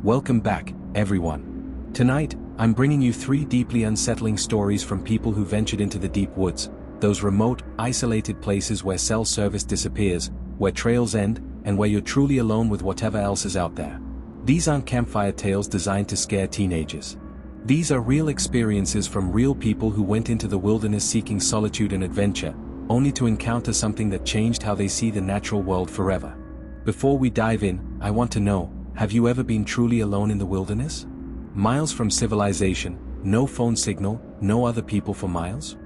Welcome back, everyone. Tonight, I'm bringing you 3 deeply unsettling stories from people who ventured into the deep woods, those remote, isolated places where cell service disappears, where trails end, and where you're truly alone with whatever else is out there. These aren't campfire tales designed to scare teenagers. These are real experiences from real people who went into the wilderness seeking solitude and adventure, only to encounter something that changed how they see the natural world forever. Before we dive in, I want to know, have you ever been truly alone in the wilderness? Miles from civilization, no phone signal, no other people for miles?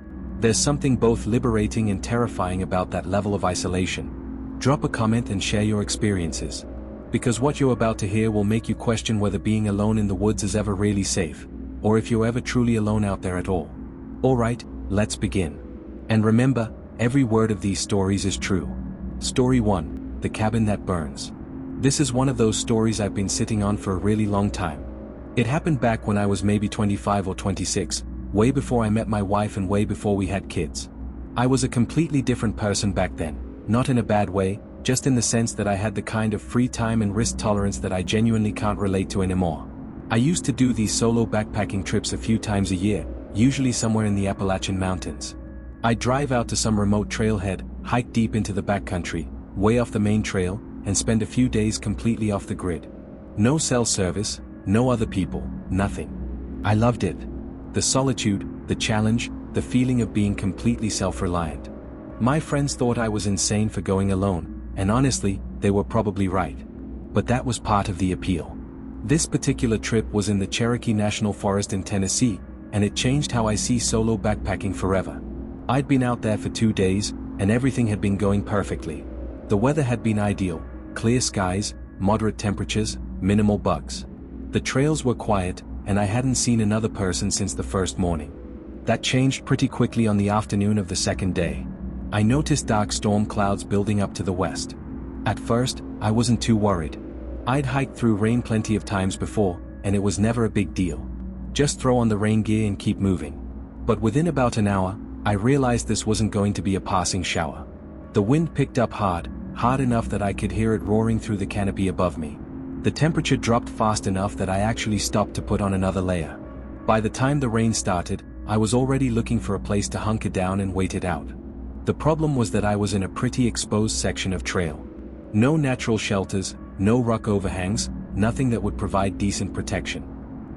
There's something both liberating and terrifying about that level of isolation. Drop a comment and share your experiences. Because what you're about to hear will make you question whether being alone in the woods is ever really safe, or if you're ever truly alone out there at all. Alright, let's begin. And remember, every word of these stories is true. Story 1, The Cabin That Burns. This is one of those stories I've been sitting on for a really long time. It happened back when I was maybe 25 or 26, way before I met my wife and way before we had kids. I was a completely different person back then, not in a bad way, just in the sense that I had the kind of free time and risk tolerance that I genuinely can't relate to anymore. I used to do these solo backpacking trips a few times a year, usually somewhere in the Appalachian Mountains. I'd drive out to some remote trailhead, hike deep into the backcountry, way off the main trail, and spend a few days completely off the grid. No cell service, no other people, nothing. I loved it. The solitude, the challenge, the feeling of being completely self-reliant. My friends thought I was insane for going alone, and honestly, they were probably right. But that was part of the appeal. This particular trip was in the Cherokee National Forest in Tennessee, and it changed how I see solo backpacking forever. I'd been out there for 2 days, and everything had been going perfectly. The weather had been ideal, clear skies, moderate temperatures, minimal bugs. The trails were quiet, and I hadn't seen another person since the first morning. That changed pretty quickly on the afternoon of the second day. I noticed dark storm clouds building up to the west. At first, I wasn't too worried. I'd hiked through rain plenty of times before, and it was never a big deal. Just throw on the rain gear and keep moving. But within about an hour, I realized this wasn't going to be a passing shower. The wind picked up hard enough that I could hear it roaring through the canopy above me. The temperature dropped fast enough that I actually stopped to put on another layer. By the time the rain started, I was already looking for a place to hunker down and wait it out. The problem was that I was in a pretty exposed section of trail. No natural shelters, no rock overhangs, nothing that would provide decent protection.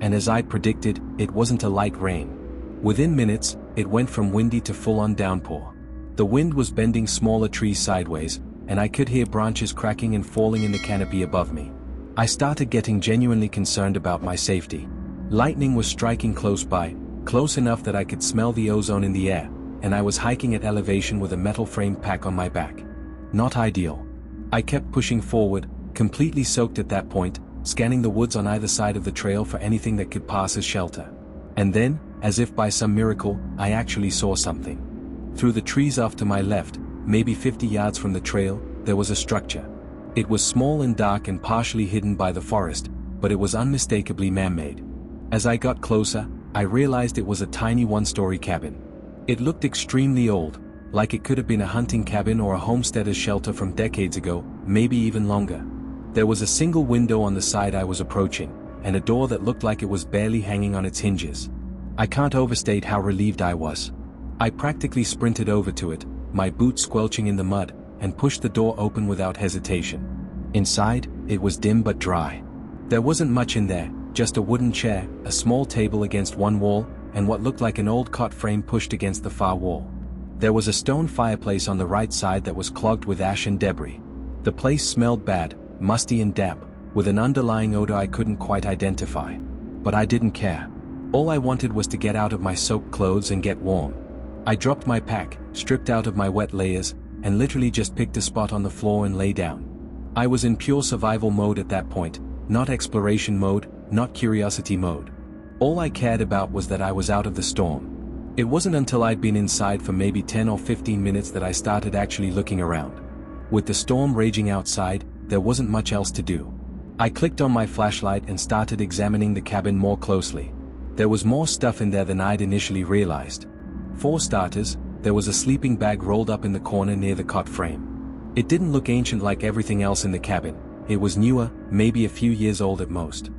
And as I'd predicted, it wasn't a light rain. Within minutes, it went from windy to full-on downpour. The wind was bending smaller trees sideways, and I could hear branches cracking and falling in the canopy above me. I started getting genuinely concerned about my safety. Lightning was striking close by, close enough that I could smell the ozone in the air, and I was hiking at elevation with a metal framed pack on my back. Not ideal. I kept pushing forward, completely soaked at that point, scanning the woods on either side of the trail for anything that could pass as shelter. And then, as if by some miracle, I actually saw something. Through the trees off to my left, maybe 50 yards from the trail, there was a structure. It was small and dark and partially hidden by the forest, but it was unmistakably man-made. As I got closer, I realized it was a tiny one-story cabin. It looked extremely old, like it could have been a hunting cabin or a homesteader's shelter from decades ago, maybe even longer. There was a single window on the side I was approaching, and a door that looked like it was barely hanging on its hinges. I can't overstate how relieved I was. I practically sprinted over to it, my boots squelching in the mud, and pushed the door open without hesitation. Inside, it was dim but dry. There wasn't much in there, just a wooden chair, a small table against one wall, and what looked like an old cot frame pushed against the far wall. There was a stone fireplace on the right side that was clogged with ash and debris. The place smelled bad, musty and damp, with an underlying odor I couldn't quite identify. But I didn't care. All I wanted was to get out of my soaked clothes and get warm. I dropped my pack, stripped out of my wet layers, and literally just picked a spot on the floor and lay down. I was in pure survival mode at that point, not exploration mode, not curiosity mode. All I cared about was that I was out of the storm. It wasn't until I'd been inside for maybe 10 or 15 minutes that I started actually looking around. With the storm raging outside, there wasn't much else to do. I clicked on my flashlight and started examining the cabin more closely. There was more stuff in there than I'd initially realized. For starters, there was a sleeping bag rolled up in the corner near the cot frame. It didn't look ancient like everything else in the cabin. It was newer, maybe a few years old at most.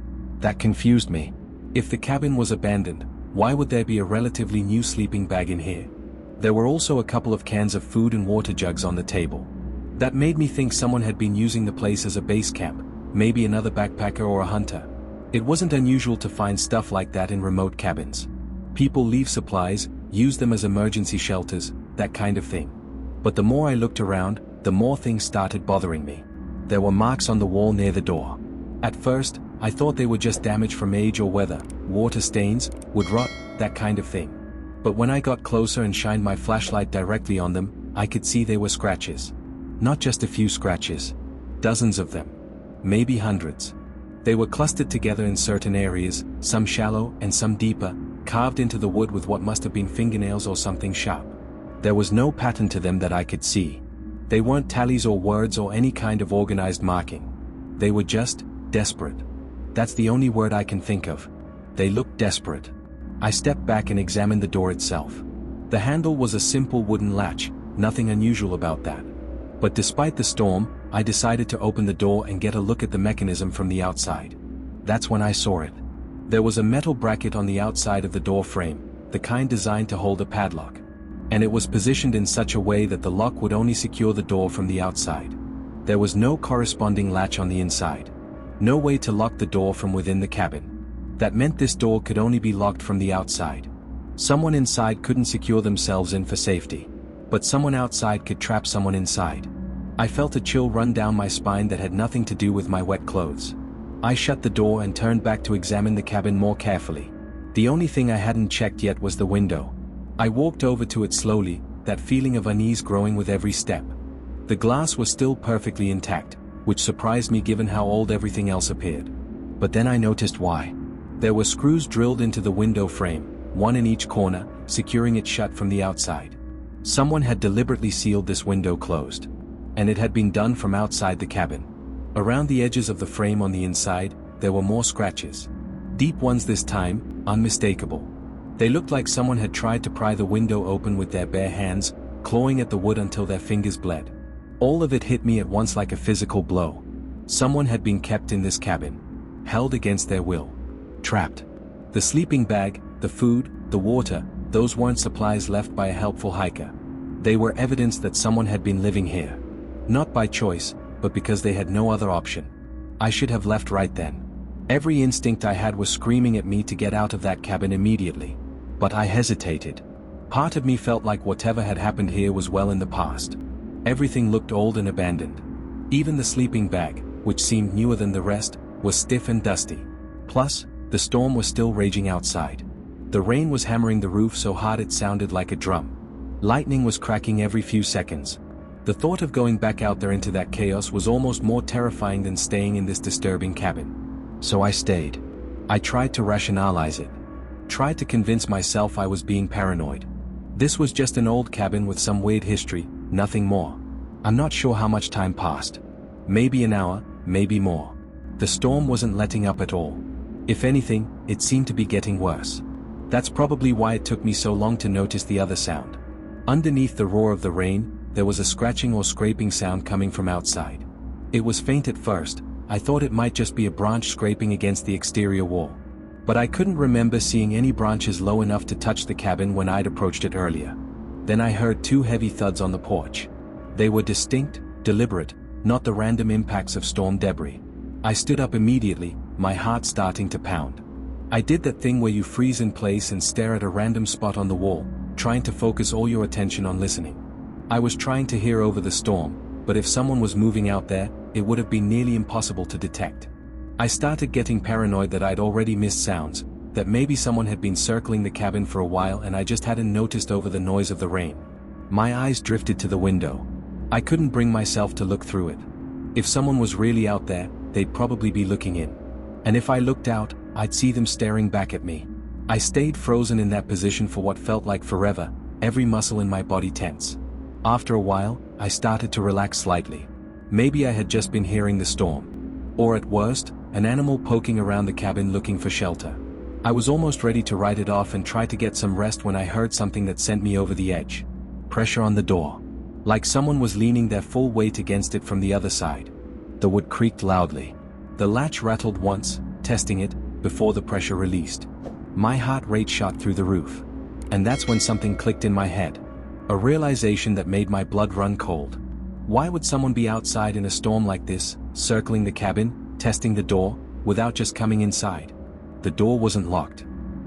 That confused me. If the cabin was abandoned, why would there be a relatively new sleeping bag in here? There were also a couple of cans of food and water jugs on the table. That made me think someone had been using the place as a base camp, maybe another backpacker or a hunter. It wasn't unusual to find stuff like that in remote cabins. People leave supplies, use them as emergency shelters, that kind of thing. But the more I looked around, the more things started bothering me. There were marks on the wall near the door. At first, I thought they were just damage from age or weather, water stains, wood rot, that kind of thing. But when I got closer and shined my flashlight directly on them, I could see they were scratches. Not just a few scratches. Dozens of them. Maybe hundreds. They were clustered together in certain areas, some shallow and some deeper, carved into the wood with what must have been fingernails or something sharp. There was no pattern to them that I could see. They weren't tallies or words or any kind of organized marking. They were just desperate. That's the only word I can think of. They looked desperate. I stepped back and examined the door itself. The handle was a simple wooden latch, nothing unusual about that. But despite the storm, I decided to open the door and get a look at the mechanism from the outside. That's when I saw it. There was a metal bracket on the outside of the door frame, the kind designed to hold a padlock. And it was positioned in such a way that the lock would only secure the door from the outside. There was no corresponding latch on the inside. No way to lock the door from within the cabin. That meant this door could only be locked from the outside. Someone inside couldn't secure themselves in for safety. But someone outside could trap someone inside. I felt a chill run down my spine that had nothing to do with my wet clothes. I shut the door and turned back to examine the cabin more carefully. The only thing I hadn't checked yet was the window. I walked over to it slowly, that feeling of unease growing with every step. The glass was still perfectly intact, which surprised me given how old everything else appeared. But then I noticed why. There were screws drilled into the window frame, one in each corner, securing it shut from the outside. Someone had deliberately sealed this window closed. And it had been done from outside the cabin. Around the edges of the frame on the inside, there were more scratches. Deep ones this time, unmistakable. They looked like someone had tried to pry the window open with their bare hands, clawing at the wood until their fingers bled. All of it hit me at once like a physical blow. Someone had been kept in this cabin. Held against their will. Trapped. The sleeping bag, the food, the water, those weren't supplies left by a helpful hiker. They were evidence that someone had been living here. Not by choice, but because they had no other option. I should have left right then. Every instinct I had was screaming at me to get out of that cabin immediately. But I hesitated. Part of me felt like whatever had happened here was well in the past. Everything looked old and abandoned. Even the sleeping bag, which seemed newer than the rest, was stiff and dusty. Plus, the storm was still raging outside. The rain was hammering the roof so hard it sounded like a drum. Lightning was cracking every few seconds. The thought of going back out there into that chaos was almost more terrifying than staying in this disturbing cabin. So I stayed. I tried to rationalize it. Tried to convince myself I was being paranoid. This was just an old cabin with some weird history, nothing more. I'm not sure how much time passed. Maybe an hour, maybe more. The storm wasn't letting up at all. If anything, it seemed to be getting worse. That's probably why it took me so long to notice the other sound. Underneath the roar of the rain, there was a scratching or scraping sound coming from outside. It was faint at first. I thought it might just be a branch scraping against the exterior wall. But I couldn't remember seeing any branches low enough to touch the cabin when I'd approached it earlier. Then I heard two heavy thuds on the porch. They were distinct, deliberate, not the random impacts of storm debris. I stood up immediately, my heart starting to pound. I did that thing where you freeze in place and stare at a random spot on the wall, trying to focus all your attention on listening. I was trying to hear over the storm, but if someone was moving out there, it would have been nearly impossible to detect. I started getting paranoid that I'd already missed sounds, that maybe someone had been circling the cabin for a while and I just hadn't noticed over the noise of the rain. My eyes drifted to the window. I couldn't bring myself to look through it. If someone was really out there, they'd probably be looking in. And if I looked out, I'd see them staring back at me. I stayed frozen in that position for what felt like forever, every muscle in my body tense. After a while, I started to relax slightly. Maybe I had just been hearing the storm. Or at worst, an animal poking around the cabin looking for shelter. I was almost ready to write it off and try to get some rest when I heard something that sent me over the edge. Pressure on the door. Like someone was leaning their full weight against it from the other side. The wood creaked loudly. The latch rattled once, testing it, before the pressure released. My heart rate shot through the roof. And that's when something clicked in my head. A realization that made my blood run cold. Why would someone be outside in a storm like this, circling the cabin, testing the door, without just coming inside? The door wasn't locked.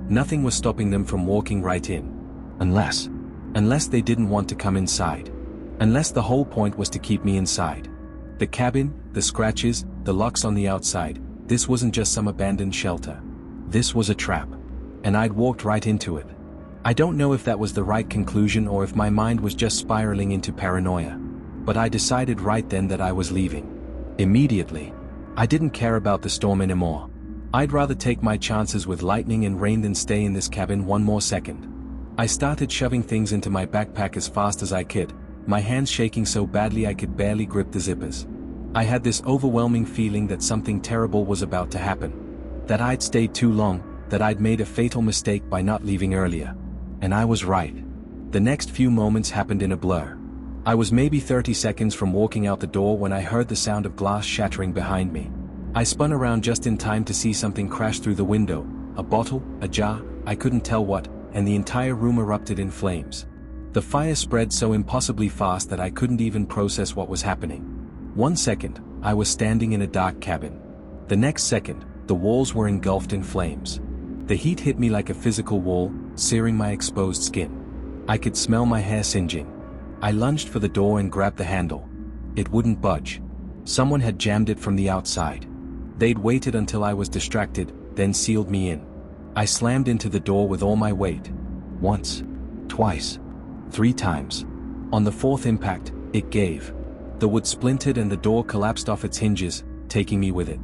Nothing was stopping them from walking right in. Unless they didn't want to come inside. Unless the whole point was to keep me inside. The cabin, the scratches, the locks on the outside, this wasn't just some abandoned shelter. This was a trap. And I'd walked right into it. I don't know if that was the right conclusion or if my mind was just spiraling into paranoia. But I decided right then that I was leaving. Immediately. I didn't care about the storm anymore. I'd rather take my chances with lightning and rain than stay in this cabin one more second. I started shoving things into my backpack as fast as I could, my hands shaking so badly I could barely grip the zippers. I had this overwhelming feeling that something terrible was about to happen. That I'd stayed too long, that I'd made a fatal mistake by not leaving earlier. And I was right. The next few moments happened in a blur. I was maybe 30 seconds from walking out the door when I heard the sound of glass shattering behind me. I spun around just in time to see something crash through the window, a bottle, a jar, I couldn't tell what, and the entire room erupted in flames. The fire spread so impossibly fast that I couldn't even process what was happening. 1 second, I was standing in a dark cabin. The next second, the walls were engulfed in flames. The heat hit me like a physical wall, searing my exposed skin. I could smell my hair singeing. I lunged for the door and grabbed the handle. It wouldn't budge. Someone had jammed it from the outside. They'd waited until I was distracted, then sealed me in. I slammed into the door with all my weight. Once. Twice. 3 times. On the 4th impact, it gave. The wood splintered and the door collapsed off its hinges, taking me with it.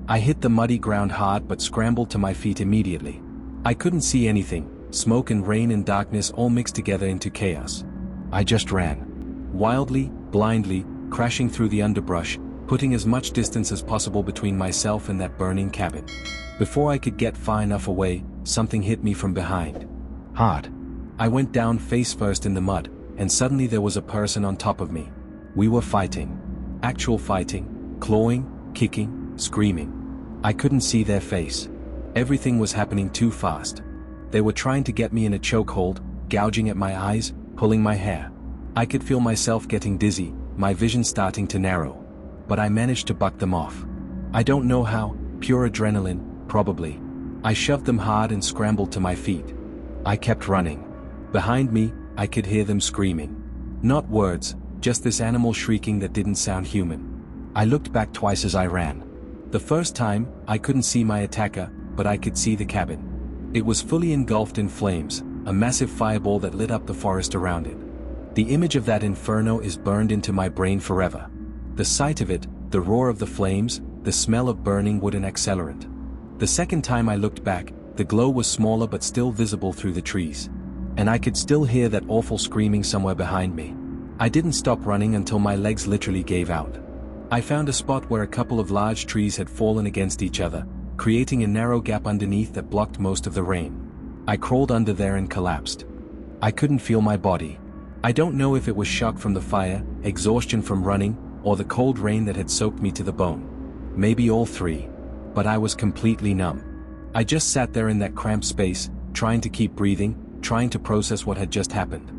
I hit the muddy ground hard but scrambled to my feet immediately. I couldn't see anything, smoke and rain and darkness all mixed together into chaos. I just ran. Wildly, blindly, crashing through the underbrush, putting as much distance as possible between myself and that burning cabin. Before I could get far enough away, something hit me from behind. Hard. I went down face first in the mud, and suddenly there was a person on top of me. We were fighting. Actual fighting, clawing, kicking, screaming. I couldn't see their face. Everything was happening too fast. They were trying to get me in a chokehold, gouging at my eyes, pulling my hair. I could feel myself getting dizzy, my vision starting to narrow. But I managed to buck them off. I don't know how, pure adrenaline, probably. I shoved them hard and scrambled to my feet. I kept running. Behind me, I could hear them screaming. Not words, just this animal shrieking that didn't sound human. I looked back twice as I ran. The first time, I couldn't see my attacker, but I could see the cabin. It was fully engulfed in flames, a massive fireball that lit up the forest around it. The image of that inferno is burned into my brain forever. The sight of it, the roar of the flames, the smell of burning wood and accelerant. The second time I looked back, the glow was smaller but still visible through the trees. And I could still hear that awful screaming somewhere behind me. I didn't stop running until my legs literally gave out. I found a spot where a couple of large trees had fallen against each other, creating a narrow gap underneath that blocked most of the rain. I crawled under there and collapsed. I couldn't feel my body. I don't know if it was shock from the fire, exhaustion from running, or the cold rain that had soaked me to the bone. Maybe all three. But I was completely numb. I just sat there in that cramped space, trying to keep breathing, trying to process what had just happened.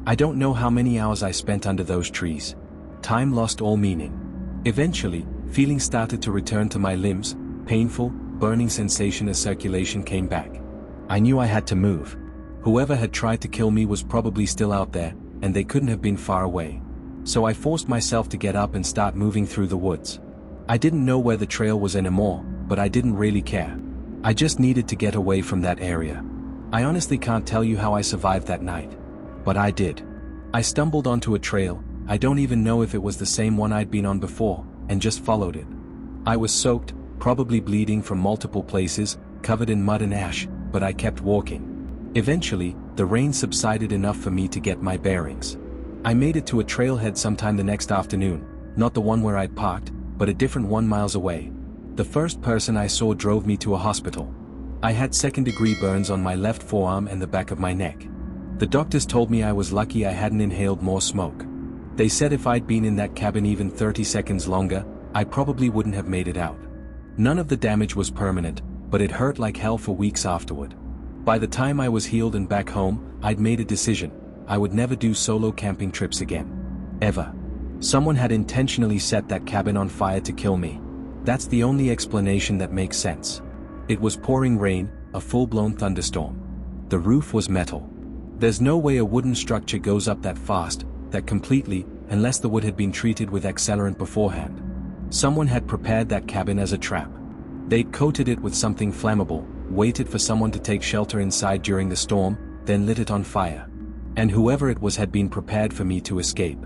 I don't know how many hours I spent under those trees. Time lost all meaning. Eventually, feeling started to return to my limbs, painful, burning sensation as circulation came back. I knew I had to move. Whoever had tried to kill me was probably still out there, and they couldn't have been far away. So I forced myself to get up and start moving through the woods. I didn't know where the trail was anymore, but I didn't really care. I just needed to get away from that area. I honestly can't tell you how I survived that night. But I did. I stumbled onto a trail, I don't even know if it was the same one I'd been on before, and just followed it. I was soaked, probably bleeding from multiple places, covered in mud and ash, but I kept walking. Eventually, the rain subsided enough for me to get my bearings. I made it to a trailhead sometime the next afternoon, not the one where I'd parked, but a different one miles away. The first person I saw drove me to a hospital. I had second-degree burns on my left forearm and the back of my neck. The doctors told me I was lucky I hadn't inhaled more smoke. They said if I'd been in that cabin even 30 seconds longer, I probably wouldn't have made it out. None of the damage was permanent, but it hurt like hell for weeks afterward. By the time I was healed and back home, I'd made a decision. I would never do solo camping trips again. Ever. Someone had intentionally set that cabin on fire to kill me. That's the only explanation that makes sense. It was pouring rain, a full-blown thunderstorm. The roof was metal. There's no way a wooden structure goes up that fast, that completely, unless the wood had been treated with accelerant beforehand. Someone had prepared that cabin as a trap. They'd coated it with something flammable, waited for someone to take shelter inside during the storm, then lit it on fire. And whoever it was had been prepared for me to escape.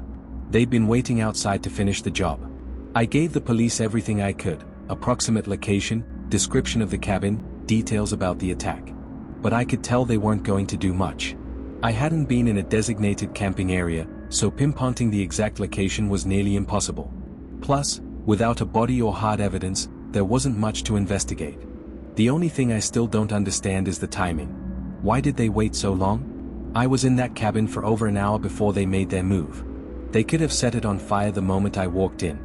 They'd been waiting outside to finish the job. I gave the police everything I could, approximate location, description of the cabin, details about the attack. But I could tell they weren't going to do much. I hadn't been in a designated camping area, so pinpointing the exact location was nearly impossible. Plus, without a body or hard evidence, there wasn't much to investigate. The only thing I still don't understand is the timing. Why did they wait so long? I was in that cabin for over an hour before they made their move. They could have set it on fire the moment I walked in.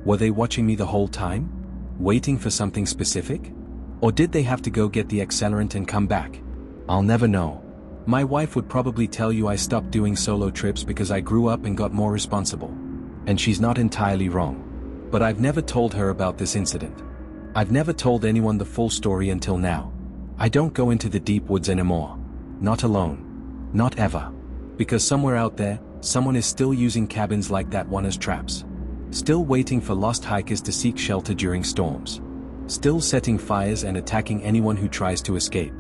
Were they watching me the whole time? Waiting for something specific? Or did they have to go get the accelerant and come back? I'll never know. My wife would probably tell you I stopped doing solo trips because I grew up and got more responsible. And she's not entirely wrong. But I've never told her about this incident. I've never told anyone the full story until now. I don't go into the deep woods anymore. Not alone. Not ever. Because somewhere out there, someone is still using cabins like that one as traps. Still waiting for lost hikers to seek shelter during storms. Still setting fires and attacking anyone who tries to escape.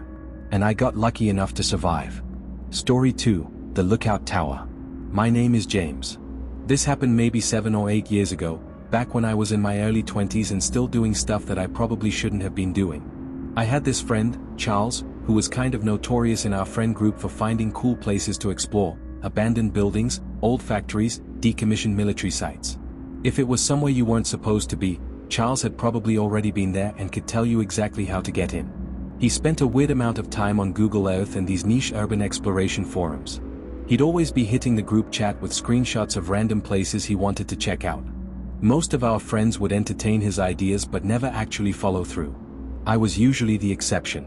And I got lucky enough to survive. Story 2, The Lookout Tower. My name is James. This happened maybe 7 or 8 years ago, back when I was in my early 20s and still doing stuff that I probably shouldn't have been doing. I had this friend, Charles, who was kind of notorious in our friend group for finding cool places to explore, abandoned buildings, old factories, decommissioned military sites. If it was somewhere you weren't supposed to be, Charles had probably already been there and could tell you exactly how to get in. He spent a weird amount of time on Google Earth and these niche urban exploration forums. He'd always be hitting the group chat with screenshots of random places he wanted to check out. Most of our friends would entertain his ideas but never actually follow through. I was usually the exception.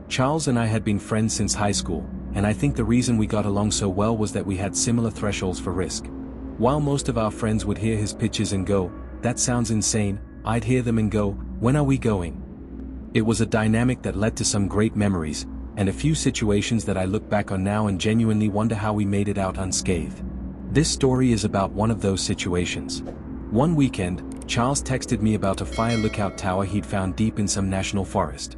Charles and I had been friends since high school, and I think the reason we got along so well was that we had similar thresholds for risk. While most of our friends would hear his pitches and go, "That sounds insane," I'd hear them and go, "When are we going?" It was a dynamic that led to some great memories, and a few situations that I look back on now and genuinely wonder how we made it out unscathed. This story is about one of those situations. One weekend, Charles texted me about a fire lookout tower he'd found deep in some national forest.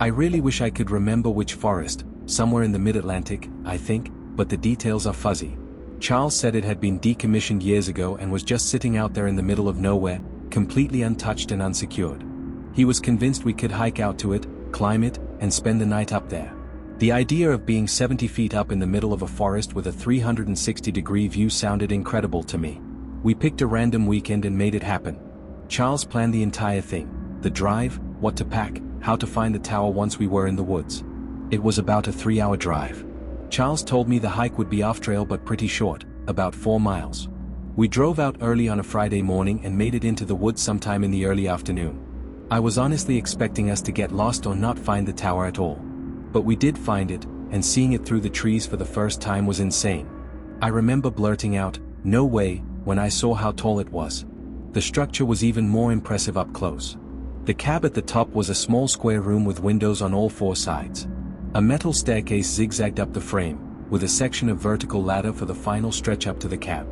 I really wish I could remember which forest, somewhere in the mid-Atlantic, I think, but the details are fuzzy. Charles said it had been decommissioned years ago and was just sitting out there in the middle of nowhere, completely untouched and unsecured. He was convinced we could hike out to it, climb it, and spend the night up there. The idea of being 70 feet up in the middle of a forest with a 360-degree view sounded incredible to me. We picked a random weekend and made it happen. Charles planned the entire thing, the drive, what to pack, how to find the tower once we were in the woods. It was about a 3-hour drive. Charles told me the hike would be off-trail but pretty short, about 4 miles. We drove out early on a Friday morning and made it into the woods sometime in the early afternoon. I was honestly expecting us to get lost or not find the tower at all. But we did find it, and seeing it through the trees for the first time was insane. I remember blurting out, "No way," when I saw how tall it was. The structure was even more impressive up close. The cab at the top was a small square room with windows on all 4 sides. A metal staircase zigzagged up the frame, with a section of vertical ladder for the final stretch up to the cab.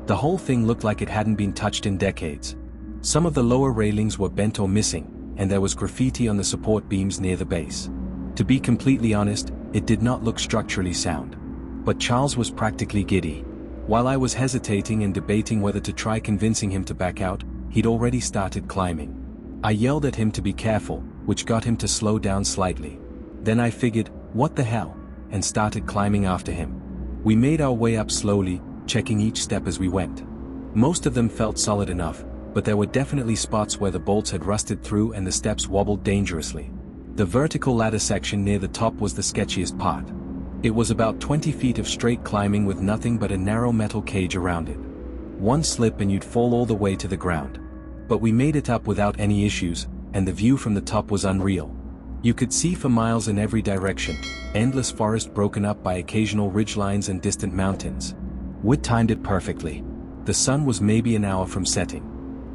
The whole thing looked like it hadn't been touched in decades. Some of the lower railings were bent or missing, and there was graffiti on the support beams near the base. To be completely honest, it did not look structurally sound. But Charles was practically giddy. While I was hesitating and debating whether to try convincing him to back out, he'd already started climbing. I yelled at him to be careful, which got him to slow down slightly. Then I figured, what the hell, and started climbing after him. We made our way up slowly, checking each step as we went. Most of them felt solid enough, but there were definitely spots where the bolts had rusted through and the steps wobbled dangerously. The vertical ladder section near the top was the sketchiest part. It was about 20 feet of straight climbing with nothing but a narrow metal cage around it. One slip and you'd fall all the way to the ground. But we made it up without any issues, and the view from the top was unreal. You could see for miles in every direction, endless forest broken up by occasional ridgelines and distant mountains. We'd timed it perfectly. The sun was maybe an hour from setting.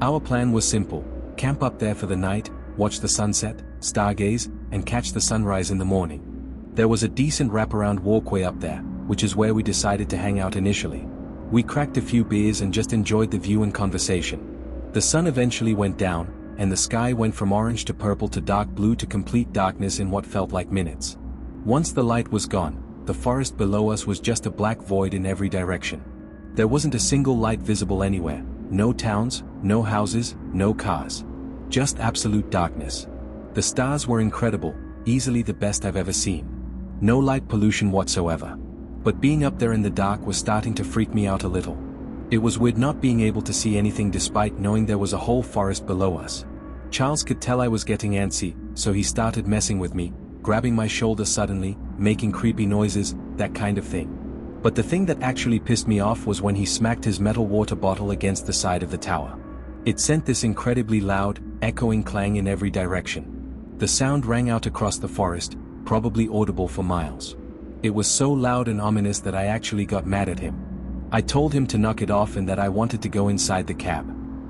Our plan was simple: camp up there for the night, watch the sunset, stargaze, and catch the sunrise in the morning. There was a decent wraparound walkway up there, which is where we decided to hang out initially. We cracked a few beers and just enjoyed the view and conversation. The sun eventually went down, and the sky went from orange to purple to dark blue to complete darkness in what felt like minutes. Once the light was gone, the forest below us was just a black void in every direction. There wasn't a single light visible anywhere, no towns, no houses, no cars. Just absolute darkness. The stars were incredible, easily the best I've ever seen. No light pollution whatsoever. But being up there in the dark was starting to freak me out a little. It was weird not being able to see anything despite knowing there was a whole forest below us. Charles could tell I was getting antsy, so he started messing with me, grabbing my shoulder suddenly, making creepy noises, that kind of thing. But the thing that actually pissed me off was when he smacked his metal water bottle against the side of the tower. It sent this incredibly loud, echoing clang in every direction. The sound rang out across the forest, probably audible for miles. It was so loud and ominous that I actually got mad at him. I told him to knock it off and that I wanted to go inside the cab.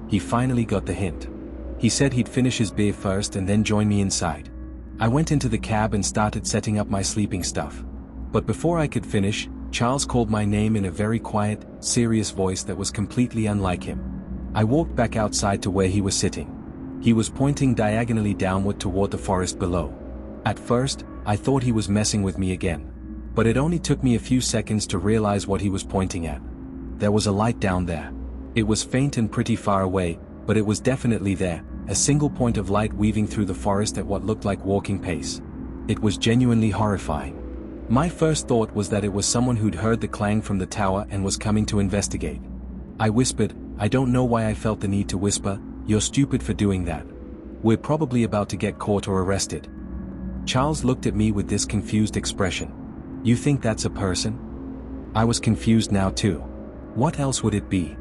He finally got the hint. He said he'd finish his beer first and then join me inside. I went into the cab and started setting up my sleeping stuff. But before I could finish, Charles called my name in a very quiet, serious voice that was completely unlike him. I walked back outside to where he was sitting. He was pointing diagonally downward toward the forest below. At first, I thought he was messing with me again. But it only took me a few seconds to realize what he was pointing at. There was a light down there. It was faint and pretty far away, but it was definitely there, a single point of light weaving through the forest at what looked like walking pace. It was genuinely horrifying. My first thought was that it was someone who'd heard the clang from the tower and was coming to investigate. I whispered, I don't know why I felt the need to whisper, "You're stupid for doing that. We're probably about to get caught or arrested." Charles looked at me with this confused expression. "You think that's a person?" I was confused now too. What else would it be?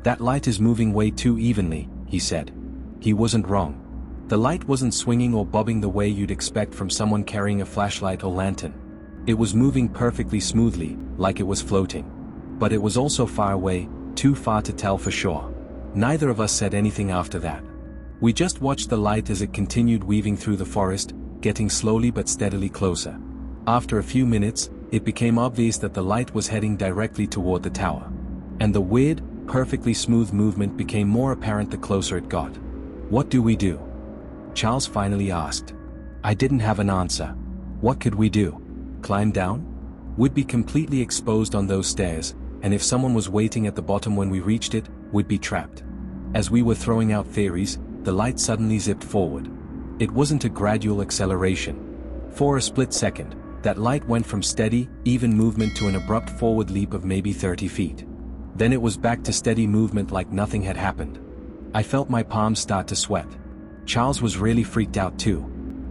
"That light is moving way too evenly," he said. He wasn't wrong. The light wasn't swinging or bobbing the way you'd expect from someone carrying a flashlight or lantern. It was moving perfectly smoothly, like it was floating. But it was also far away, too far to tell for sure. Neither of us said anything after that. We just watched the light as it continued weaving through the forest, getting slowly but steadily closer. After a few minutes, it became obvious that the light was heading directly toward the tower. And the weird, perfectly smooth movement became more apparent the closer it got. "What do we do?" Charles finally asked. I didn't have an answer. What could we do? Climb down? We'd be completely exposed on those stairs, and if someone was waiting at the bottom when we reached it, we'd be trapped. As we were throwing out theories, the light suddenly zipped forward. It wasn't a gradual acceleration. For a split second, that light went from steady, even movement to an abrupt forward leap of maybe 30 feet. Then it was back to steady movement like nothing had happened. I felt my palms start to sweat. Charles was really freaked out too.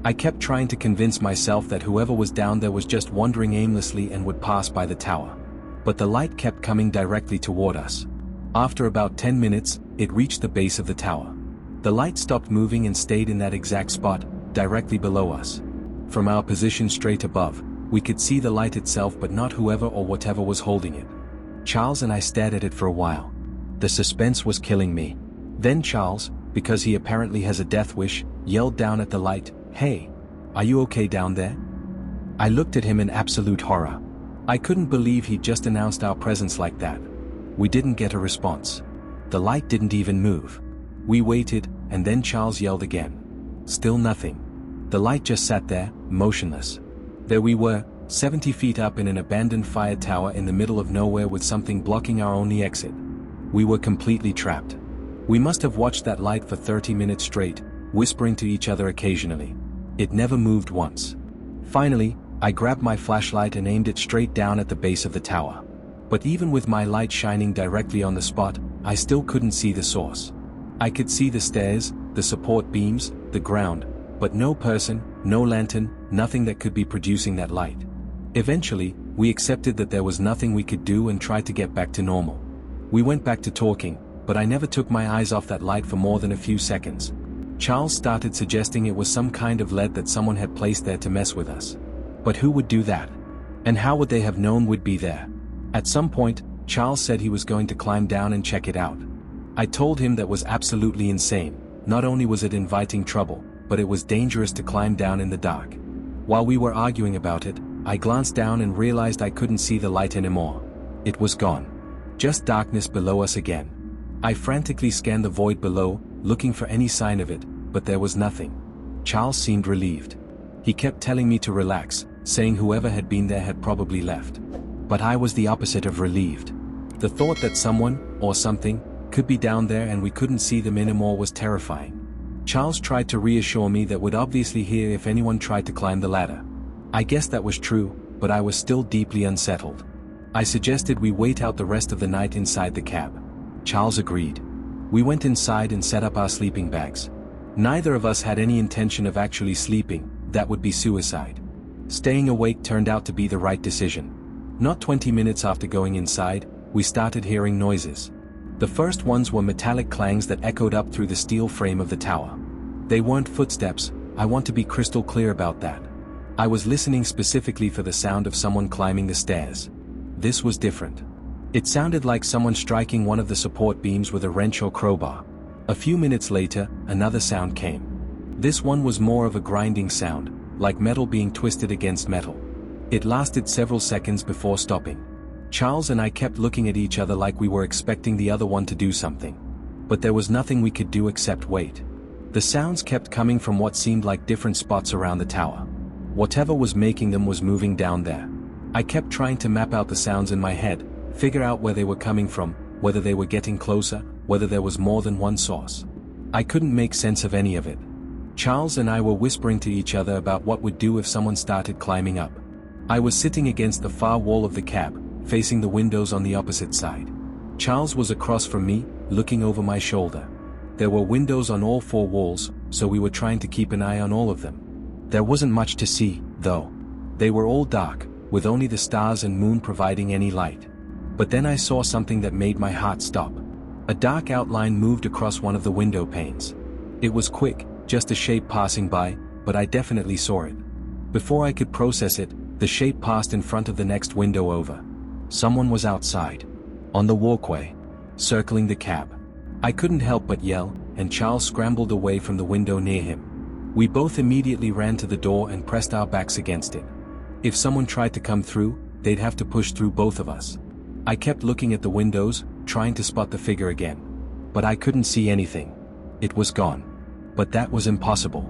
I kept trying to convince myself that whoever was down there was just wandering aimlessly and would pass by the tower. But the light kept coming directly toward us. After about 10 minutes, it reached the base of the tower. The light stopped moving and stayed in that exact spot, directly below us. From our position straight above, we could see the light itself but not whoever or whatever was holding it. Charles and I stared at it for a while. The suspense was killing me. Then Charles, because he apparently has a death wish, yelled down at the light, "Hey! Are you okay down there?" I looked at him in absolute horror. I couldn't believe he'd just announced our presence like that. We didn't get a response. The light didn't even move. We waited, and then Charles yelled again. Still nothing. The light just sat there, motionless. There we were, 70 feet up in an abandoned fire tower in the middle of nowhere with something blocking our only exit. We were completely trapped. We must have watched that light for 30 minutes straight, whispering to each other occasionally. It never moved once. Finally, I grabbed my flashlight and aimed it straight down at the base of the tower. But even with my light shining directly on the spot, I still couldn't see the source. I could see the stairs, the support beams, the ground, but no person, no lantern, nothing that could be producing that light. Eventually, we accepted that there was nothing we could do and tried to get back to normal. We went back to talking, but I never took my eyes off that light for more than a few seconds. Charles started suggesting it was some kind of lead that someone had placed there to mess with us. But who would do that? And how would they have known we'd be there? At some point, Charles said he was going to climb down and check it out. I told him that was absolutely insane. Not only was it inviting trouble, but it was dangerous to climb down in the dark. While we were arguing about it, I glanced down and realized I couldn't see the light anymore. It was gone. Just darkness below us again. I frantically scanned the void below, looking for any sign of it, but there was nothing. Charles seemed relieved. He kept telling me to relax, saying whoever had been there had probably left. But I was the opposite of relieved. The thought that someone, or something, could be down there and we couldn't see them anymore was terrifying. Charles tried to reassure me that we'd obviously hear if anyone tried to climb the ladder. I guess that was true, but I was still deeply unsettled. I suggested we wait out the rest of the night inside the cab. Charles agreed. We went inside and set up our sleeping bags. Neither of us had any intention of actually sleeping. That would be suicide. Staying awake turned out to be the right decision. Not 20 minutes after going inside, we started hearing noises. The first ones were metallic clangs that echoed up through the steel frame of the tower. They weren't footsteps. I want to be crystal clear about that. I was listening specifically for the sound of someone climbing the stairs. This was different. It sounded like someone striking one of the support beams with a wrench or crowbar. A few minutes later, another sound came. This one was more of a grinding sound, like metal being twisted against metal. It lasted several seconds before stopping. Charles and I kept looking at each other like we were expecting the other one to do something. But there was nothing we could do except wait. The sounds kept coming from what seemed like different spots around the tower. Whatever was making them was moving down there. I kept trying to map out the sounds in my head, figure out where they were coming from, whether they were getting closer, whether there was more than one source. I couldn't make sense of any of it. Charles and I were whispering to each other about what we'd do if someone started climbing up. I was sitting against the far wall of the cab, facing the windows on the opposite side. Charles was across from me, looking over my shoulder. There were windows on all four walls, so we were trying to keep an eye on all of them. There wasn't much to see, though. They were all dark, with only the stars and moon providing any light. But then I saw something that made my heart stop. A dark outline moved across one of the window panes. It was quick, just a shape passing by, but I definitely saw it. Before I could process it, the shape passed in front of the next window over. Someone was outside. On the walkway. Circling the cab. I couldn't help but yell, and Charles scrambled away from the window near him. We both immediately ran to the door and pressed our backs against it. If someone tried to come through, they'd have to push through both of us. I kept looking at the windows, trying to spot the figure again. But I couldn't see anything. It was gone. But that was impossible.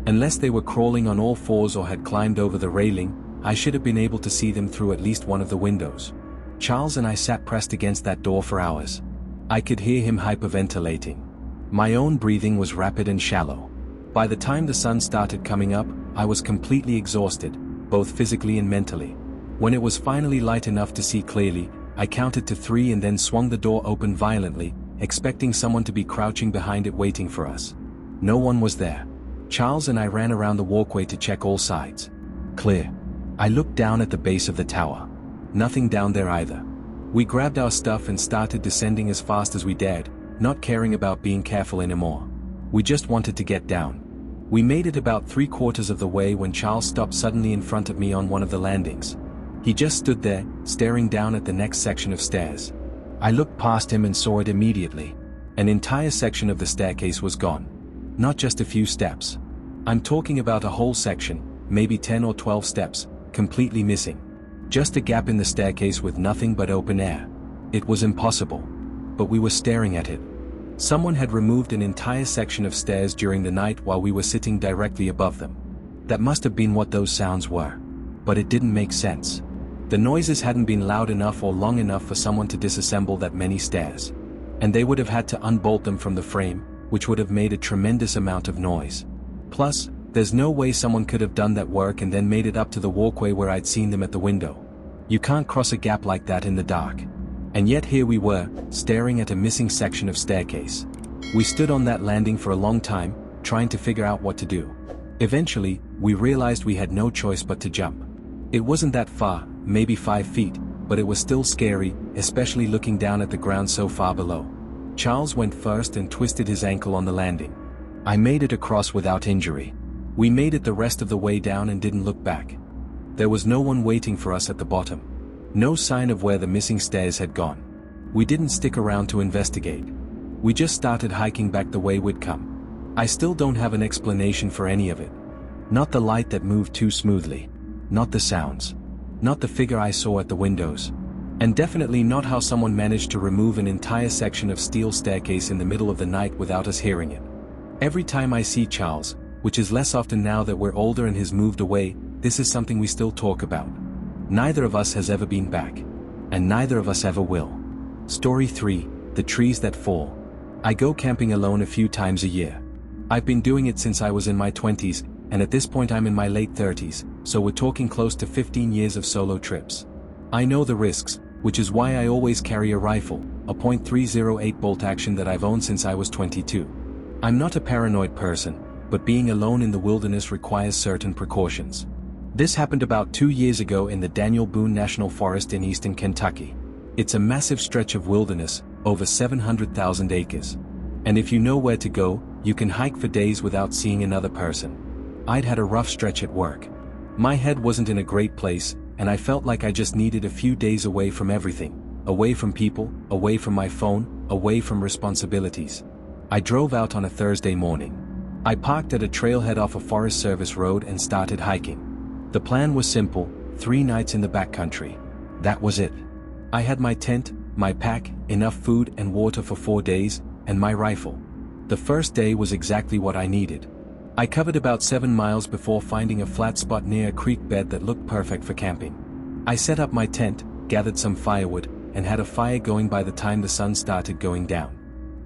Unless they were crawling on all fours or had climbed over the railing, I should have been able to see them through at least one of the windows. Charles and I sat pressed against that door for hours. I could hear him hyperventilating. My own breathing was rapid and shallow. By the time the sun started coming up, I was completely exhausted, both physically and mentally. When it was finally light enough to see clearly, I counted to 3 and then swung the door open violently, expecting someone to be crouching behind it waiting for us. No one was there. Charles and I ran around the walkway to check all sides. Clear. I looked down at the base of the tower. Nothing down there either. We grabbed our stuff and started descending as fast as we dared, not caring about being careful anymore. We just wanted to get down. We made it about 3/4 of the way when Charles stopped suddenly in front of me on one of the landings. He just stood there, staring down at the next section of stairs. I looked past him and saw it immediately. An entire section of the staircase was gone. Not just a few steps. I'm talking about a whole section, maybe 10 or 12 steps, completely missing. Just a gap in the staircase with nothing but open air. It was impossible. But we were staring at it. Someone had removed an entire section of stairs during the night while we were sitting directly above them. That must have been what those sounds were. But it didn't make sense. The noises hadn't been loud enough or long enough for someone to disassemble that many stairs. And they would have had to unbolt them from the frame, which would have made a tremendous amount of noise. Plus, there's no way someone could have done that work and then made it up to the walkway where I'd seen them at the window. You can't cross a gap like that in the dark. And yet here we were, staring at a missing section of staircase. We stood on that landing for a long time, trying to figure out what to do. Eventually, we realized we had no choice but to jump. It wasn't that far, maybe 5 feet, but it was still scary, especially looking down at the ground so far below. Charles went first and twisted his ankle on the landing. I made it across without injury. We made it the rest of the way down and didn't look back. There was no one waiting for us at the bottom. No sign of where the missing stairs had gone. We didn't stick around to investigate. We just started hiking back the way we'd come. I still don't have an explanation for any of it. Not the light that moved too smoothly. Not the sounds. Not the figure I saw at the windows. And definitely not how someone managed to remove an entire section of steel staircase in the middle of the night without us hearing it. Every time I see Charles, which is less often now that we're older and he's moved away, this is something we still talk about. Neither of us has ever been back. And neither of us ever will. Story 3, The Trees That Fall. I go camping alone a few times a year. I've been doing it since I was in my 20s, and at this point I'm in my late 30s, so we're talking close to 15 years of solo trips. I know the risks, which is why I always carry a rifle, a .308 bolt action that I've owned since I was 22. I'm not a paranoid person, but being alone in the wilderness requires certain precautions. This happened about 2 years ago in the Daniel Boone National Forest in eastern Kentucky. It's a massive stretch of wilderness, over 700,000 acres. And if you know where to go, you can hike for days without seeing another person. I'd had a rough stretch at work. My head wasn't in a great place, and I felt like I just needed a few days away from everything. Away from people, away from my phone, away from responsibilities. I drove out on a Thursday morning. I parked at a trailhead off a Forest Service road and started hiking. The plan was simple, 3 nights in the backcountry. That was it. I had my tent, my pack, enough food and water for 4 days, and my rifle. The first day was exactly what I needed. I covered about 7 miles before finding a flat spot near a creek bed that looked perfect for camping. I set up my tent, gathered some firewood, and had a fire going by the time the sun started going down.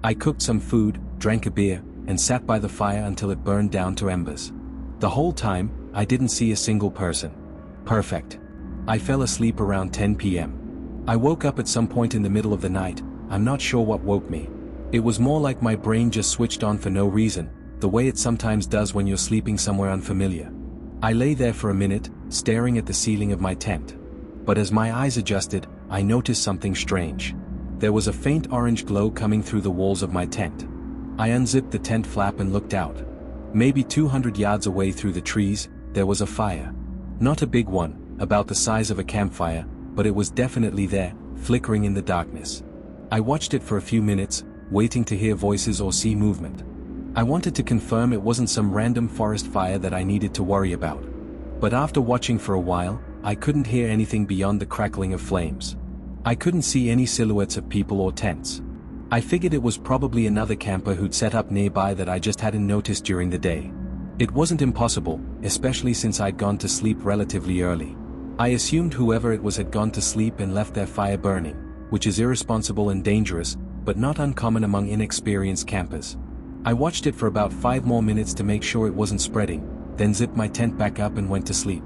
I cooked some food, drank a beer, and sat by the fire until it burned down to embers. The whole time, I didn't see a single person. Perfect. I fell asleep around 10 p.m. I woke up at some point in the middle of the night. I'm not sure what woke me. It was more like my brain just switched on for no reason, the way it sometimes does when you're sleeping somewhere unfamiliar. I lay there for a minute, staring at the ceiling of my tent. But as my eyes adjusted, I noticed something strange. There was a faint orange glow coming through the walls of my tent. I unzipped the tent flap and looked out. Maybe 200 yards away through the trees, there was a fire. Not a big one, about the size of a campfire, but it was definitely there, flickering in the darkness. I watched it for a few minutes, waiting to hear voices or see movement. I wanted to confirm it wasn't some random forest fire that I needed to worry about. But after watching for a while, I couldn't hear anything beyond the crackling of flames. I couldn't see any silhouettes of people or tents. I figured it was probably another camper who'd set up nearby that I just hadn't noticed during the day. It wasn't impossible, especially since I'd gone to sleep relatively early. I assumed whoever it was had gone to sleep and left their fire burning, which is irresponsible and dangerous, but not uncommon among inexperienced campers. I watched it for about 5 more minutes to make sure it wasn't spreading, then zipped my tent back up and went to sleep.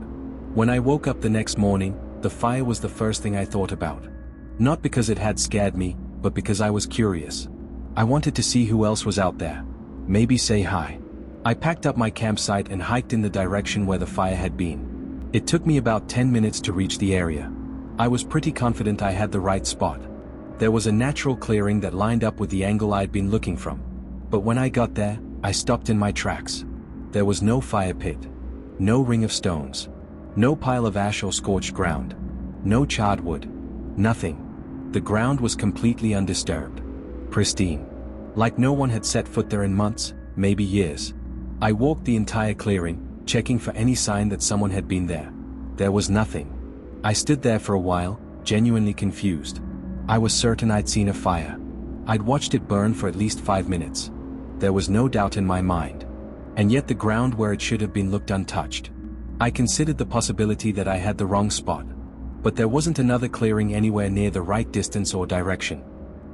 When I woke up the next morning, the fire was the first thing I thought about. Not because it had scared me, but because I was curious. I wanted to see who else was out there. Maybe say hi. I packed up my campsite and hiked in the direction where the fire had been. It took me about 10 minutes to reach the area. I was pretty confident I had the right spot. There was a natural clearing that lined up with the angle I'd been looking from. But when I got there, I stopped in my tracks. There was no fire pit. No ring of stones. No pile of ash or scorched ground. No charred wood. Nothing. The ground was completely undisturbed. Pristine. Like no one had set foot there in months, maybe years. I walked the entire clearing, checking for any sign that someone had been there. There was nothing. I stood there for a while, genuinely confused. I was certain I'd seen a fire. I'd watched it burn for at least 5 minutes. There was no doubt in my mind. And yet the ground where it should have been looked untouched. I considered the possibility that I had the wrong spot. But there wasn't another clearing anywhere near the right distance or direction.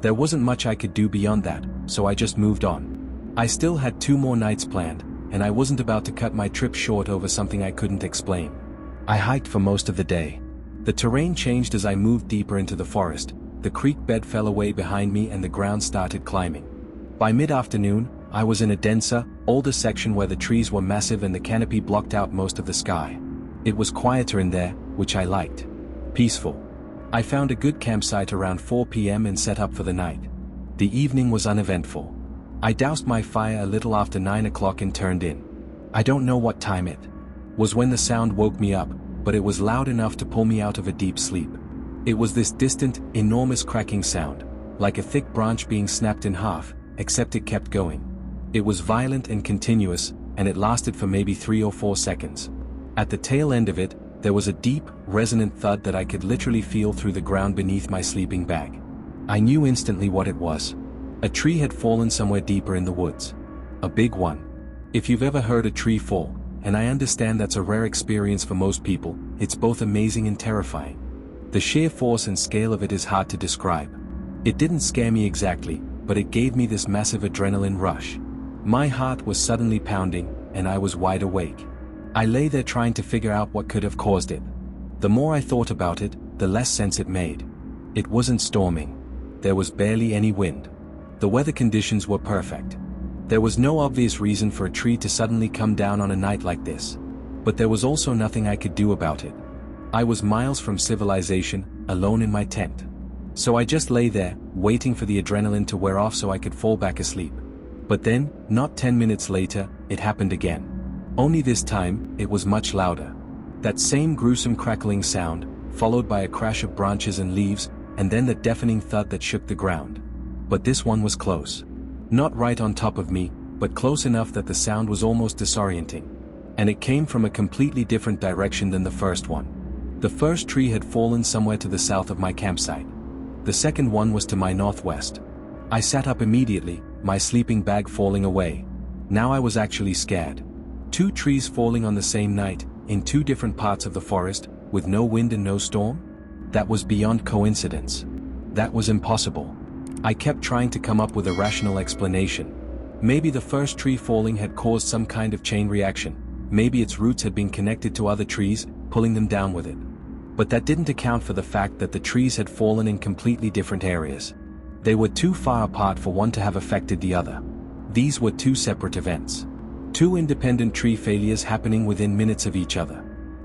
There wasn't much I could do beyond that, so I just moved on. I still had 2 more nights planned, and I wasn't about to cut my trip short over something I couldn't explain. I hiked for most of the day. The terrain changed as I moved deeper into the forest. The creek bed fell away behind me and the ground started climbing. By mid-afternoon, I was in a denser, older section where the trees were massive and the canopy blocked out most of the sky. It was quieter in there, which I liked. Peaceful. I found a good campsite around 4 p.m. and set up for the night. The evening was uneventful. I doused my fire a little after 9 o'clock and turned in. I don't know what time it was when the sound woke me up, but it was loud enough to pull me out of a deep sleep. It was this distant, enormous cracking sound, like a thick branch being snapped in half, except it kept going. It was violent and continuous, and it lasted for maybe 3 or 4 seconds. At the tail end of it, there was a deep, resonant thud that I could literally feel through the ground beneath my sleeping bag. I knew instantly what it was. A tree had fallen somewhere deeper in the woods. A big one. If you've ever heard a tree fall, and I understand that's a rare experience for most people, it's both amazing and terrifying. The sheer force and scale of it is hard to describe. It didn't scare me exactly, but it gave me this massive adrenaline rush. My heart was suddenly pounding, and I was wide awake. I lay there trying to figure out what could have caused it. The more I thought about it, the less sense it made. It wasn't storming. There was barely any wind. The weather conditions were perfect. There was no obvious reason for a tree to suddenly come down on a night like this. But there was also nothing I could do about it. I was miles from civilization, alone in my tent. So I just lay there, waiting for the adrenaline to wear off so I could fall back asleep. But then, not 10 minutes later, it happened again. Only this time, it was much louder. That same gruesome crackling sound, followed by a crash of branches and leaves, and then the deafening thud that shook the ground. But this one was close. Not right on top of me, but close enough that the sound was almost disorienting. And it came from a completely different direction than the first one. The first tree had fallen somewhere to the south of my campsite. The second one was to my northwest. I sat up immediately, my sleeping bag falling away. Now I was actually scared. 2 trees falling on the same night, in 2 different parts of the forest, with no wind and no storm? That was beyond coincidence. That was impossible. I kept trying to come up with a rational explanation. Maybe the first tree falling had caused some kind of chain reaction. Maybe its roots had been connected to other trees, pulling them down with it. But that didn't account for the fact that the trees had fallen in completely different areas. They were too far apart for one to have affected the other. These were 2 separate events. 2 independent tree failures happening within minutes of each other.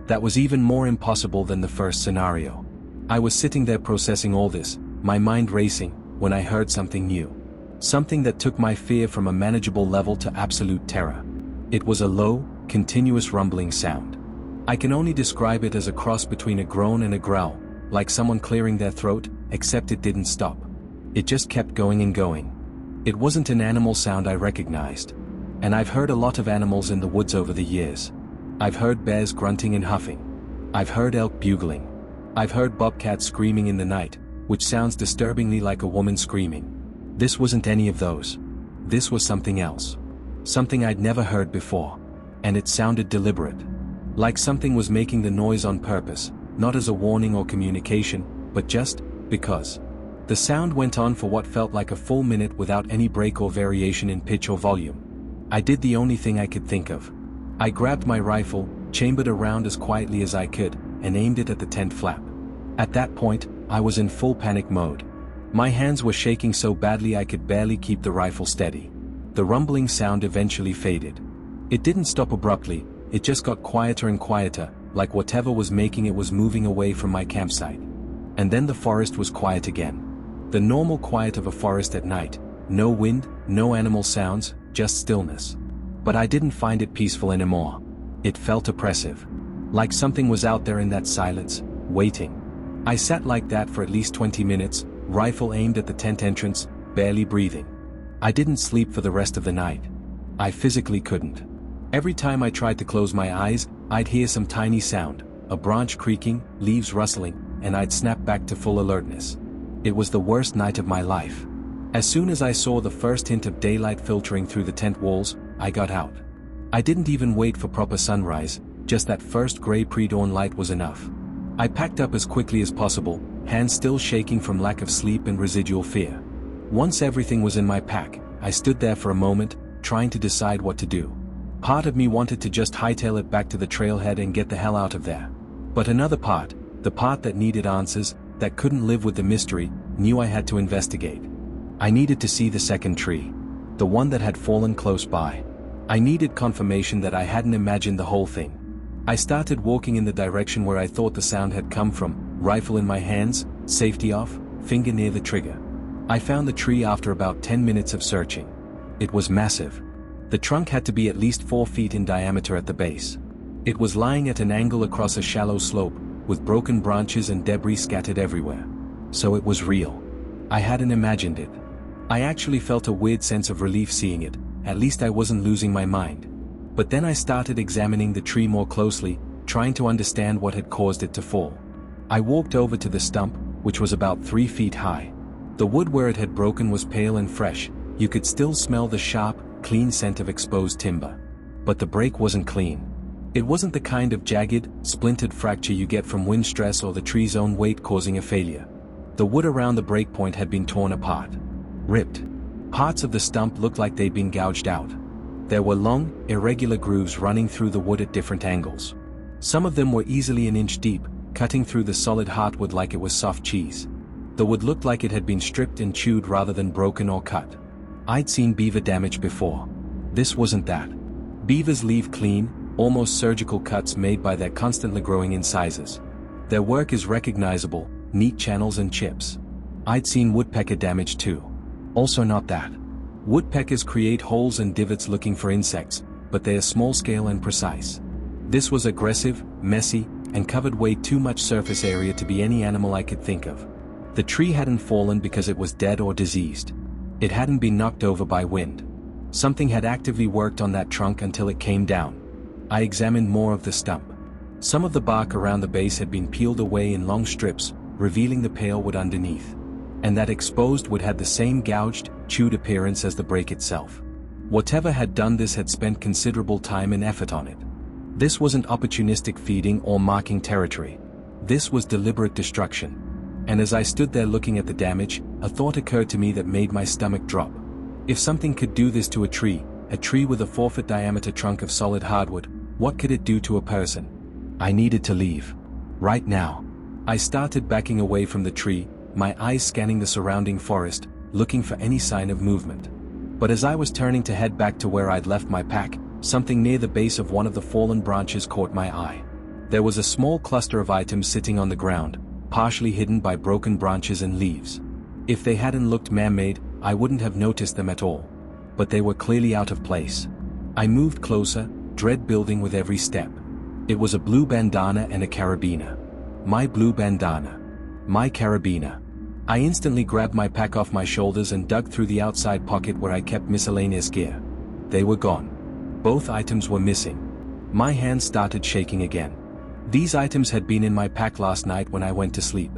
That was even more impossible than the first scenario. I was sitting there processing all this, my mind racing, when I heard something new. Something that took my fear from a manageable level to absolute terror. It was a low, continuous rumbling sound. I can only describe it as a cross between a groan and a growl, like someone clearing their throat, except it didn't stop. It just kept going and going. It wasn't an animal sound I recognized. And I've heard a lot of animals in the woods over the years. I've heard bears grunting and huffing. I've heard elk bugling. I've heard bobcats screaming in the night, which sounds disturbingly like a woman screaming. This wasn't any of those. This was something else. Something I'd never heard before. And it sounded deliberate. Like something was making the noise on purpose, not as a warning or communication, but just because. The sound went on for what felt like a full minute without any break or variation in pitch or volume. I did the only thing I could think of. I grabbed my rifle, chambered around as quietly as I could, and aimed it at the tent flap. At that point, I was in full panic mode. My hands were shaking so badly I could barely keep the rifle steady. The rumbling sound eventually faded. It didn't stop abruptly, it just got quieter and quieter, like whatever was making it was moving away from my campsite. And then the forest was quiet again. The normal quiet of a forest at night. No wind, no animal sounds, just stillness. But I didn't find it peaceful anymore. It felt oppressive. Like something was out there in that silence, waiting. I sat like that for at least 20 minutes, rifle aimed at the tent entrance, barely breathing. I didn't sleep for the rest of the night. I physically couldn't. Every time I tried to close my eyes, I'd hear some tiny sound, a branch creaking, leaves rustling, and I'd snap back to full alertness. It was the worst night of my life. As soon as I saw the first hint of daylight filtering through the tent walls, I got out. I didn't even wait for proper sunrise, just that first gray pre-dawn light was enough. I packed up as quickly as possible, hands still shaking from lack of sleep and residual fear. Once everything was in my pack, I stood there for a moment, trying to decide what to do. Part of me wanted to just hightail it back to the trailhead and get the hell out of there. But another part, the part that needed answers, that couldn't live with the mystery, knew I had to investigate. I needed to see the second tree. The one that had fallen close by. I needed confirmation that I hadn't imagined the whole thing. I started walking in the direction where I thought the sound had come from, rifle in my hands, safety off, finger near the trigger. I found the tree after about 10 minutes of searching. It was massive. The trunk had to be at least 4 feet in diameter at the base. It was lying at an angle across a shallow slope, with broken branches and debris scattered everywhere. So it was real. I hadn't imagined it. I actually felt a weird sense of relief seeing it, at least I wasn't losing my mind. But then I started examining the tree more closely, trying to understand what had caused it to fall. I walked over to the stump, which was about 3 feet high. The wood where it had broken was pale and fresh, you could still smell the sharp, clean scent of exposed timber. But the break wasn't clean. It wasn't the kind of jagged, splintered fracture you get from wind stress or the tree's own weight causing a failure. The wood around the break point had been torn apart. Ripped. Parts of the stump looked like they'd been gouged out. There were long, irregular grooves running through the wood at different angles. Some of them were easily an inch deep, cutting through the solid heartwood like it was soft cheese. The wood looked like it had been stripped and chewed rather than broken or cut. I'd seen beaver damage before. This wasn't that. Beavers leave clean, almost surgical cuts made by their constantly growing incisors. Their work is recognizable, neat channels and chips. I'd seen woodpecker damage too. Also not that. Woodpeckers create holes and divots looking for insects, but they are small scale and precise. This was aggressive, messy, and covered way too much surface area to be any animal I could think of. The tree hadn't fallen because it was dead or diseased. It hadn't been knocked over by wind. Something had actively worked on that trunk until it came down. I examined more of the stump. Some of the bark around the base had been peeled away in long strips, revealing the pale wood underneath. And that exposed wood had the same gouged, chewed appearance as the break itself. Whatever had done this had spent considerable time and effort on it. This wasn't opportunistic feeding or marking territory. This was deliberate destruction. And as I stood there looking at the damage, a thought occurred to me that made my stomach drop. If something could do this to a tree with a 4-foot diameter trunk of solid hardwood, what could it do to a person? I needed to leave. Right now. I started backing away from the tree, my eyes scanning the surrounding forest, looking for any sign of movement. But as I was turning to head back to where I'd left my pack, something near the base of one of the fallen branches caught my eye. There was a small cluster of items sitting on the ground, partially hidden by broken branches and leaves. If they hadn't looked man-made, I wouldn't have noticed them at all. But they were clearly out of place. I moved closer, dread building with every step. It was a blue bandana and a carabiner. My blue bandana. My carabiner. I instantly grabbed my pack off my shoulders and dug through the outside pocket where I kept miscellaneous gear. They were gone. Both items were missing. My hands started shaking again. These items had been in my pack last night when I went to sleep.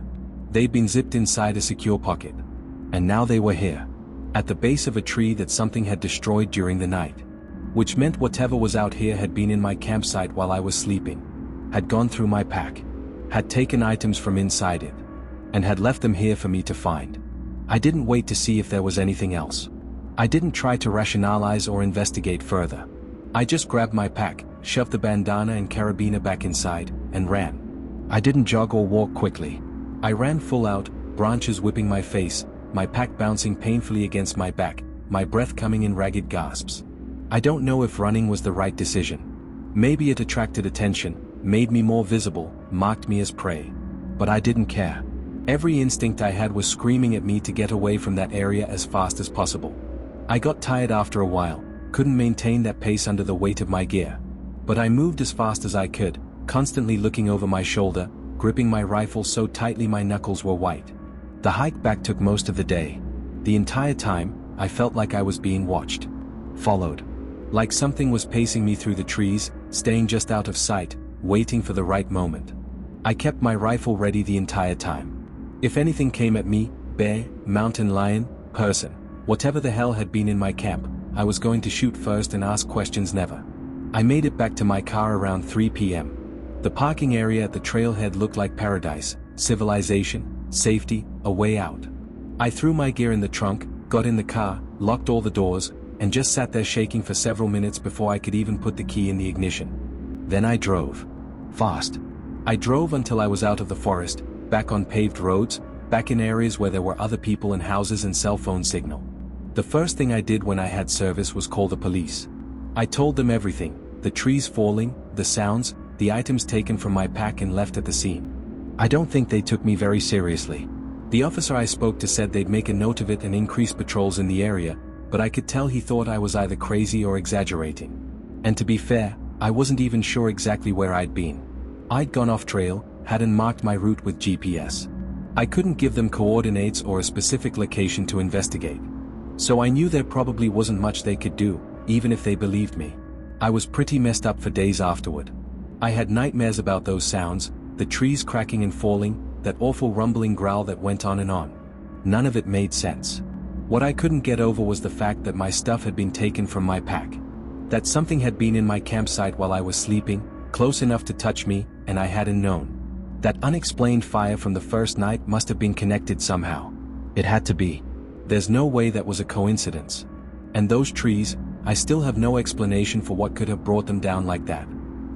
They'd been zipped inside a secure pocket. And now they were here. At the base of a tree that something had destroyed during the night. Which meant whatever was out here had been in my campsite while I was sleeping. Had gone through my pack. Had taken items from inside it. And had left them here for me to find. I didn't wait to see if there was anything else. I didn't try to rationalize or investigate further. I just grabbed my pack, shoved the bandana and carabiner back inside, and ran. I didn't jog or walk quickly. I ran full out, branches whipping my face, my pack bouncing painfully against my back, my breath coming in ragged gasps. I don't know if running was the right decision. Maybe it attracted attention, made me more visible, marked me as prey. But I didn't care. Every instinct I had was screaming at me to get away from that area as fast as possible. I got tired after a while, couldn't maintain that pace under the weight of my gear. But I moved as fast as I could, constantly looking over my shoulder, gripping my rifle so tightly my knuckles were white. The hike back took most of the day. The entire time, I felt like I was being watched. Followed. Like something was pacing me through the trees, staying just out of sight, waiting for the right moment. I kept my rifle ready the entire time. If anything came at me, bear, mountain lion, person, whatever the hell had been in my camp, I was going to shoot first and ask questions never. I made it back to my car around 3 p.m. The parking area at the trailhead looked like paradise, civilization, safety, a way out. I threw my gear in the trunk, got in the car, locked all the doors, and just sat there shaking for several minutes before I could even put the key in the ignition. Then I drove. Fast. I drove until I was out of the forest, back on paved roads, back in areas where there were other people and houses and cell phone signal. The first thing I did when I had service was call the police. I told them everything, the trees falling, the sounds, the items taken from my pack and left at the scene. I don't think they took me very seriously. The officer I spoke to said they'd make a note of it and increase patrols in the area, but I could tell he thought I was either crazy or exaggerating. And to be fair, I wasn't even sure exactly where I'd been. I'd gone off trail, hadn't marked my route with GPS. I couldn't give them coordinates or a specific location to investigate. So I knew there probably wasn't much they could do, even if they believed me. I was pretty messed up for days afterward. I had nightmares about those sounds, the trees cracking and falling, that awful rumbling growl that went on and on. None of it made sense. What I couldn't get over was the fact that my stuff had been taken from my pack. That something had been in my campsite while I was sleeping, close enough to touch me, and I hadn't known. That unexplained fire from the first night must have been connected somehow. It had to be. There's no way that was a coincidence. And those trees, I still have no explanation for what could have brought them down like that.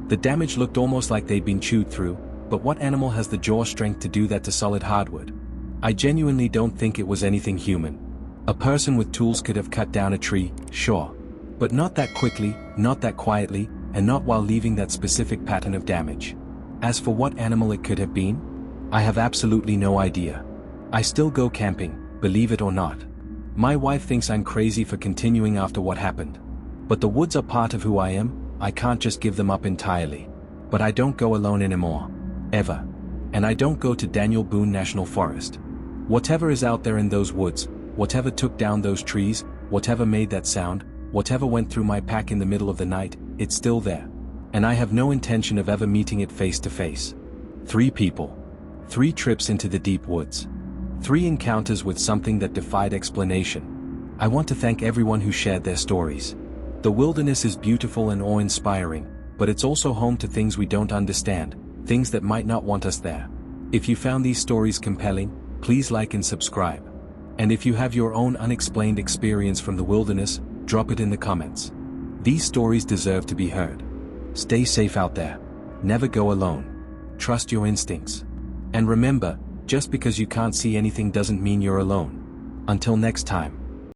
The damage looked almost like they'd been chewed through, but what animal has the jaw strength to do that to solid hardwood? I genuinely don't think it was anything human. A person with tools could have cut down a tree, sure. But not that quickly, not that quietly, and not while leaving that specific pattern of damage. As for what animal it could have been, I have absolutely no idea. I still go camping, believe it or not. My wife thinks I'm crazy for continuing after what happened. But the woods are part of who I am, I can't just give them up entirely. But I don't go alone anymore. Ever. And I don't go to Daniel Boone National Forest. Whatever is out there in those woods, whatever took down those trees, whatever made that sound, whatever went through my pack in the middle of the night, it's still there. And I have no intention of ever meeting it face to face. 3 people. 3 trips into the deep woods. 3 encounters with something that defied explanation. I want to thank everyone who shared their stories. The wilderness is beautiful and awe-inspiring, but it's also home to things we don't understand, things that might not want us there. If you found these stories compelling, please like and subscribe. And if you have your own unexplained experience from the wilderness, drop it in the comments. These stories deserve to be heard. Stay safe out there. Never go alone. Trust your instincts. And remember, just because you can't see anything doesn't mean you're alone. Until next time.